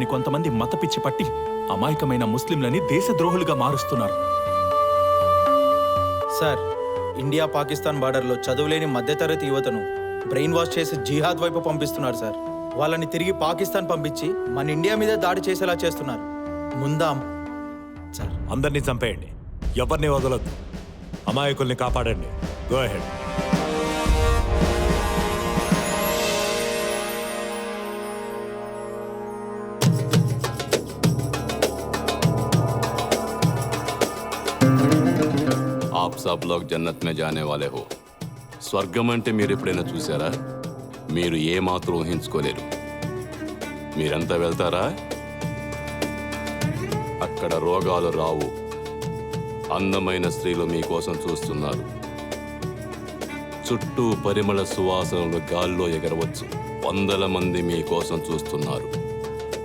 తెలుసుకోని కొంతమంది మతపిచ్చి పట్టి అమాయకమైన ముస్లింలని దేశద్రోహులుగా మారుస్తున్నారు. సార్, ఇండియా పాకిస్తాన్ బార్డర్లో చదువులేని మధ్యతరగతి యువతను బ్రెయిన్ వాష్ చేసి జిహాద్ వైపు పంపిస్తున్నారు సార్. వాళ్ళని తిరిగి పాకిస్తాన్ పంపించి మన ఇండియా మీద దాడి చేసేలా చేస్తున్నారు. ముందాం సార్. అందరినీ చంపేయండి, ఎవరిని వదలొద్దు, అమాయకుల్ని కాపాడండి. Go ahead. आप सब लोग जन्नत में जाने वाले हो. స్వర్గం అంటే మీరు ఎప్పుడైనా చూసారా? మీరు ఏమాత్రం ఊహించుకోలేరు. మీరంతా వెళ్తారా? అక్కడ రోగాలు రావు. అందమైన స్త్రీలు మీకోసం చూస్తున్నారు. చుట్టూ పరిమళ సువాసనలు గాల్లో ఎగరవచ్చు. వందల మంది మీకోసం చూస్తున్నారు.